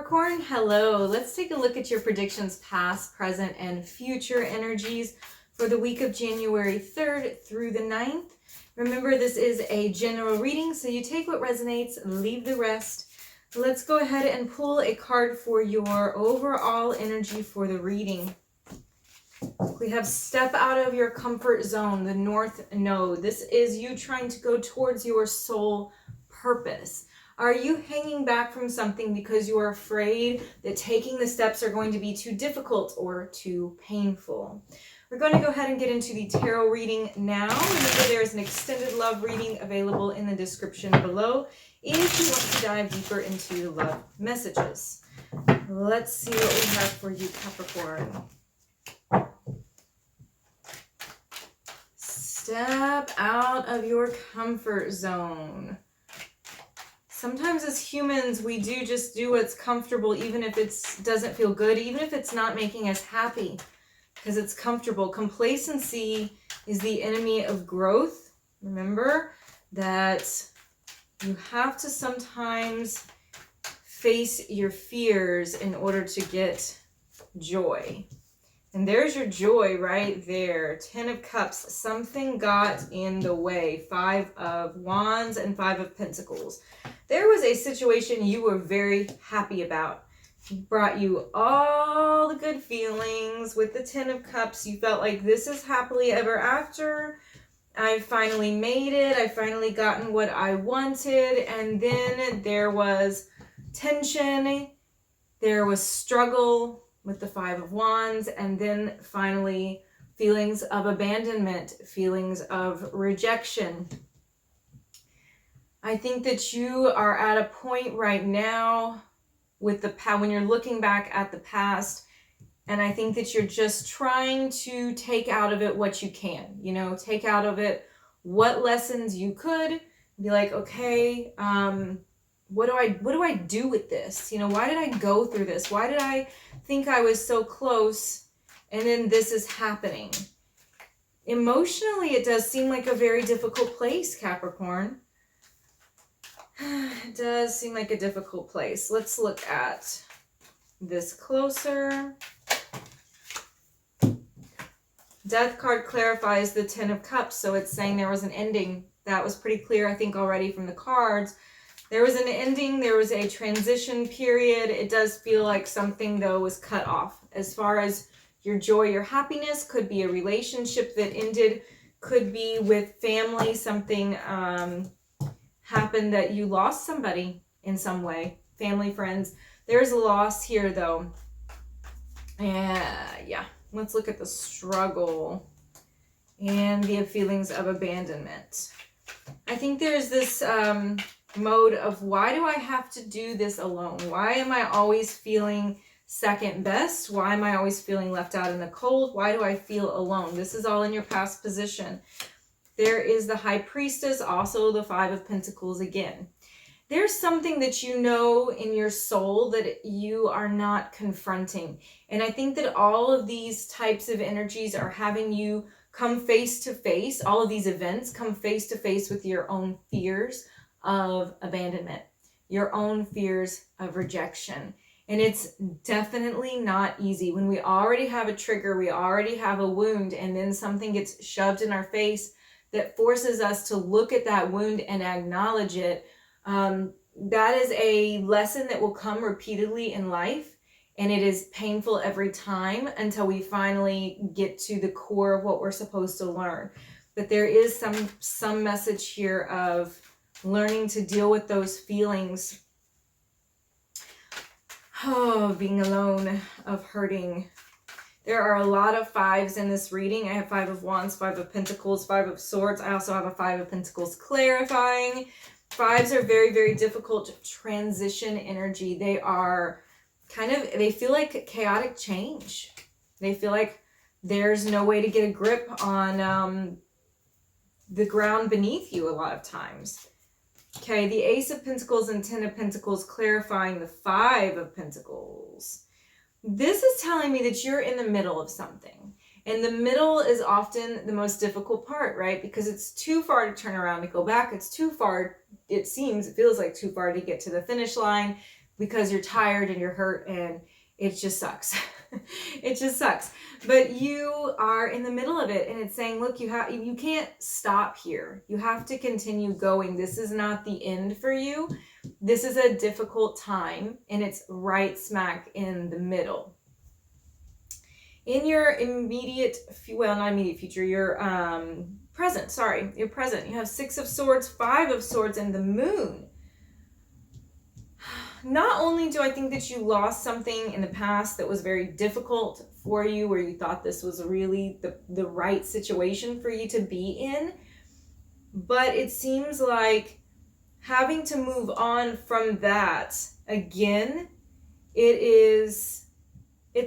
Capricorn, hello. Let's take a look at your predictions, past, present, and future energies for the week of January 3rd through the 9th. Remember, this is a general reading, so you take what resonates, leave the rest. Let's go ahead and pull a card for your overall energy for the reading. We have step out of your comfort zone, the North Node. This is you trying to go towards your soul purpose. Are you hanging back from something because you are afraid that taking the steps are going to be too difficult or too painful? We're going to go ahead and get into the tarot reading now. Remember, there is an extended love reading available in the description below if you want to dive deeper into the love messages. Let's see what we have for you, Capricorn. Step out of your comfort zone. Sometimes as humans, we just do what's comfortable, even if it doesn't feel good, even if it's not making us happy, because it's comfortable. Complacency is the enemy of growth. Remember that you have to sometimes face your fears in order to get joy. And there's your joy right there. 10 of Cups. Something got in the way. 5 of Wands and 5 of Pentacles. There was a situation you were very happy about. It brought you all the good feelings. With the 10 of Cups, you felt like this is happily ever after. I finally made it. I finally gotten what I wanted. And then there was tension. There was struggle with the 5 of Wands, and then finally feelings of abandonment, feelings of rejection. I think that you are at a point right now with the past, when you're looking back at the past, and I think that you're just trying to take out of it what you can, take out of it what lessons you could, be like, okay, what do I do with this? Why did I go through this? Why did I think I was so close and then this is happening? Emotionally, it does seem like a very difficult place, Capricorn. It does seem like a difficult place. Let's look at this closer. Death card clarifies the 10 of Cups, so it's saying there was an ending. That was pretty clear, I think, already from the cards. There was an ending, there was a transition period. It does feel like something, though, was cut off. As far as your joy, your happiness, could be a relationship that ended, could be with family, something happened that you lost somebody in some way, family, friends. There's a loss here, though. Yeah, let's look at the struggle and the feelings of abandonment. I think there's this mode of, why do I have to do this alone? Why am I always feeling second best? Why am I always feeling left out in the cold? Why do I feel alone? This is all in your past position. There is the High Priestess, also the 5 of Pentacles again. There's something that you know in your soul that you are not confronting. And I think that all of these types of energies are having you come face to face. All of these events come face to face with your own fears of abandonment, your own fears of rejection. And it's definitely not easy when we already have a trigger, we already have a wound, and then something gets shoved in our face that forces us to look at that wound and acknowledge it. That is a lesson that will come repeatedly in life, and it is painful every time until we finally get to the core of what we're supposed to learn. But there is some message here of learning to deal with those feelings of being alone, of hurting. There are a lot of 5s in this reading. I have 5 of Wands, 5 of Pentacles, 5 of Swords. I also have a 5 of Pentacles clarifying. 5s are very, very difficult transition energy. They are they feel like chaotic change. They feel like there's no way to get a grip on the ground beneath you a lot of times. Okay, the Ace of Pentacles and 10 of Pentacles clarifying the 5 of Pentacles. This is telling me that you're in the middle of something. And the middle is often the most difficult part, right? Because it's too far to turn around and go back. It's too far, it feels like too far to get to the finish line. because you're tired and you're hurt and it just sucks. It just sucks. But you are in the middle of it, and it's saying, look, you can't stop here. You have to continue going. This is not the end for you. This is a difficult time, and it's right smack in the middle. In your immediate, well, not immediate future, your present, your present. You have 6 of Swords, 5 of Swords, and the Moon. Not only do I think that you lost something in the past that was very difficult for you, where you thought this was really the right situation for you to be in, but it seems like having to move on from that again, it's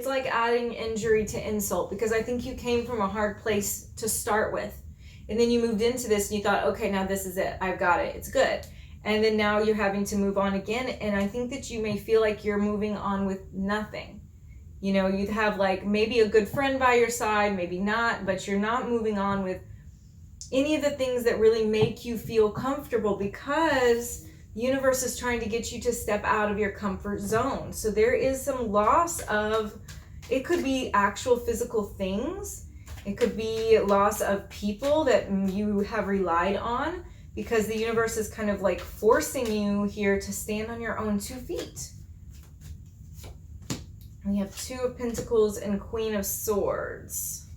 like adding injury to insult, because I think you came from a hard place to start with, and then you moved into this and you thought, okay, now this is it, I've got it, it's good. And then now you're having to move on again. And I think that you may feel like you're moving on with nothing. You know, you'd have like maybe a good friend by your side, maybe not, but you're not moving on with any of the things that really make you feel comfortable, because the universe is trying to get you to step out of your comfort zone. So there is some loss of, it could be actual physical things. It could be loss of people that you have relied on, because the universe is kind of like forcing you here to stand on your own 2 feet. We have 2 of Pentacles and Queen of Swords.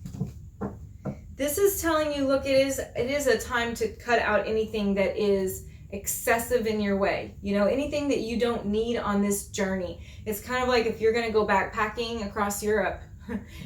This is telling you, look, it is a time to cut out anything that is excessive in your way. You know, anything that you don't need on this journey. It's kind of like if you're going to go backpacking across Europe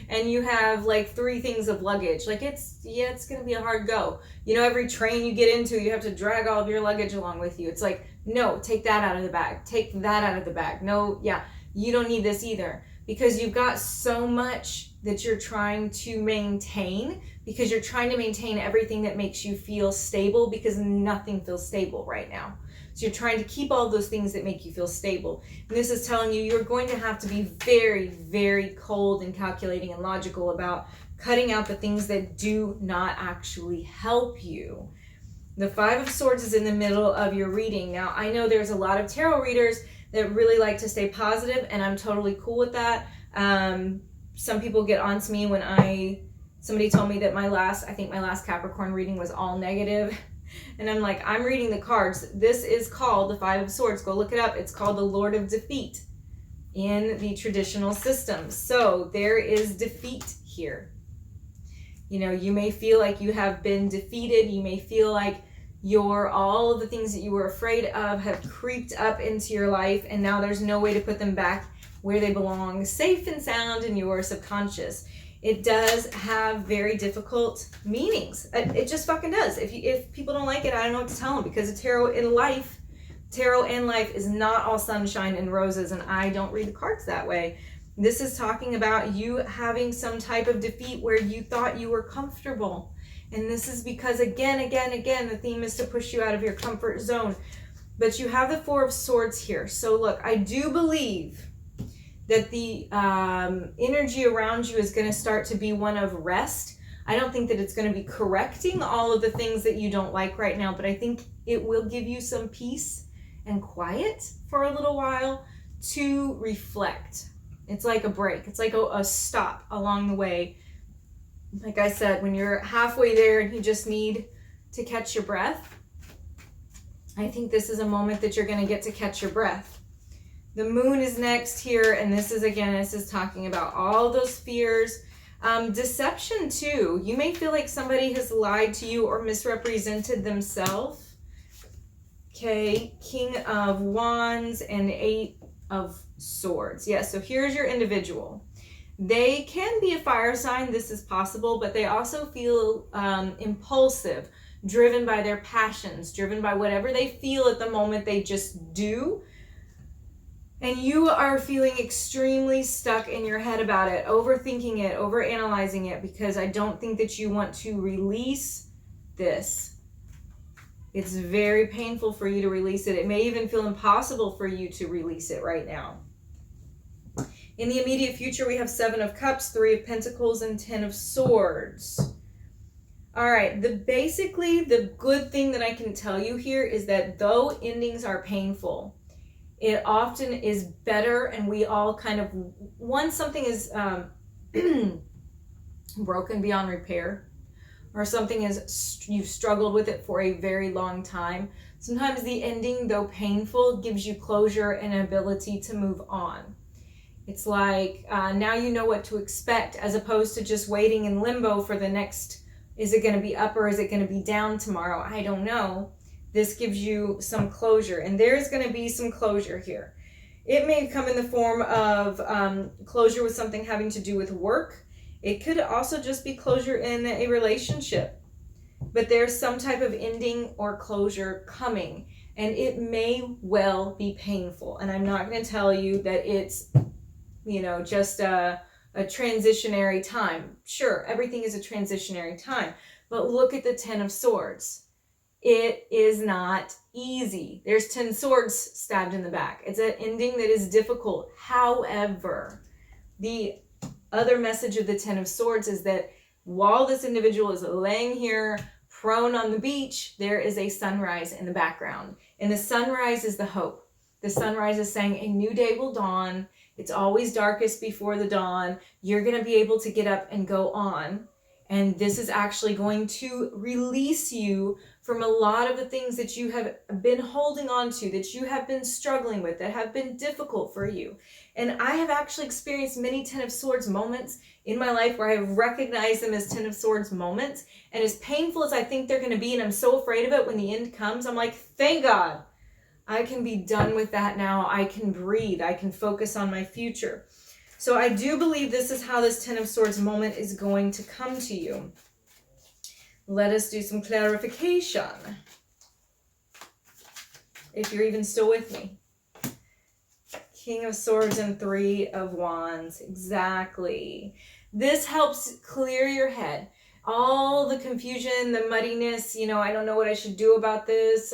and you have like 3 things of luggage, like it's going to be a hard go. You know, every train you get into, you have to drag all of your luggage along with you. It's like, no, take that out of the bag. Take that out of the bag. No, yeah, you don't need this either, because you've got so much that you're trying to maintain, because you're trying to maintain everything that makes you feel stable, because nothing feels stable right now. So you're trying to keep all those things that make you feel stable. And this is telling you you're going to have to be very, very cold and calculating and logical about cutting out the things that do not actually help you. The 5 of Swords is in the middle of your reading. Now, I know there's a lot of tarot readers that really like to stay positive, and I'm totally cool with that. Some people get on to me when somebody told me that my last Capricorn reading was all negative. And I'm like, I'm reading the cards. This is called the 5 of Swords. Go look it up. It's called the Lord of Defeat in the traditional system. So there is defeat here. You know, you may feel like you have been defeated. You may feel like all of the things that you were afraid of have creeped up into your life, and now there's no way to put them back where they belong, safe and sound in your subconscious. It does have very difficult meanings. It just fucking does. If people don't like it, I don't know what to tell them, because tarot and life is not all sunshine and roses, and I don't read the cards that way. This is talking about you having some type of defeat where you thought you were comfortable. And this is because, again, the theme is to push you out of your comfort zone. But you have the 4 of Swords here. So look, I do believe that the energy around you is going to start to be one of rest. I don't think that it's going to be correcting all of the things that you don't like right now, but I think it will give you some peace and quiet for a little while to reflect. It's like a break. It's like a stop along the way. Like I said, when you're halfway there and you just need to catch your breath, I think this is a moment that you're going to get to catch your breath. The Moon is next here, and this is talking about all those fears. Deception too. You may feel like somebody has lied to you or misrepresented themselves. Okay, King of Wands and 8 of Swords. Yeah, so here's your individual. They can be a fire sign, this is possible, but they also feel impulsive, driven by their passions, driven by whatever they feel at the moment, they just do. And you are feeling extremely stuck in your head about it, overthinking it, overanalyzing it, because I don't think that you want to release this. It's very painful for you to release it. It may even feel impossible for you to release it right now. In the immediate future, we have 7 of Cups, 3 of Pentacles, and 10 of Swords. All right, basically the good thing that I can tell you here is that though endings are painful, it often is better, and we all kind of, once something is broken beyond repair, or something is, you've struggled with it for a very long time, sometimes the ending, though painful, gives you closure and an ability to move on. It's like now you know what to expect, as opposed to just waiting in limbo for the next, is it going to be up or is it going to be down tomorrow? I don't know. This gives you some closure, and there's going to be some closure here. It may come in the form of closure with something having to do with work. It could also just be closure in a relationship. But there's some type of ending or closure coming, and it may well be painful. And I'm not going to tell you that it's, just a transitionary time. Sure, everything is a transitionary time, but look at the 10 of Swords. It is not easy. There's 10 swords stabbed in the back. It's an ending that is difficult. However, the other message of the 10 of Swords is that while this individual is laying here prone on the beach, there is a sunrise in the background. And the sunrise is the hope. The sunrise is saying a new day will dawn. It's always darkest before the dawn. You're going to be able to get up and go on. And this is actually going to release you from a lot of the things that you have been holding on to, that you have been struggling with, that have been difficult for you. And I have actually experienced many 10 of Swords moments in my life where I have recognized them as 10 of Swords moments. And as painful as I think they're going to be, and I'm so afraid of it when the end comes, I'm like, thank God. I can be done with that now. I can breathe. I can focus on my future. So I do believe this is how this 10 of Swords moment is going to come to you. Let us do some clarification. If you're even still with me. King of Swords and 3 of Wands. Exactly. This helps clear your head. All the confusion, the muddiness, I don't know what I should do about this.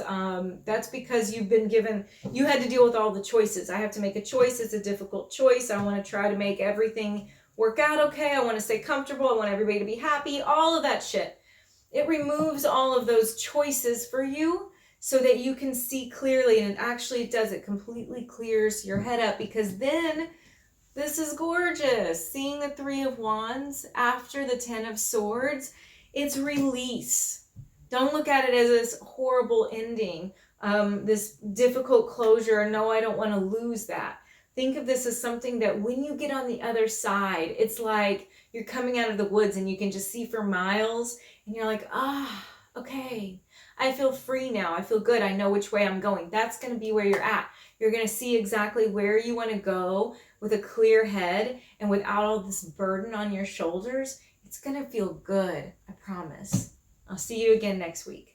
That's because you've been given, you had to deal with all the choices. I have to make a choice. It's a difficult choice. I want to try to make everything work out okay. I want to stay comfortable. I want everybody to be happy. All of that shit. It removes all of those choices for you so that you can see clearly. And it does. It completely clears your head up, because then this is gorgeous. Seeing the 3 of Wands after the 10 of Swords, it's release. Don't look at it as this horrible ending, this difficult closure. No, I don't want to lose that. Think of this as something that when you get on the other side, it's like you're coming out of the woods and you can just see for miles, and you're like, okay, I feel free now. I feel good. I know which way I'm going. That's going to be where you're at. You're going to see exactly where you want to go with a clear head and without all this burden on your shoulders. It's going to feel good. I promise. I'll see you again next week.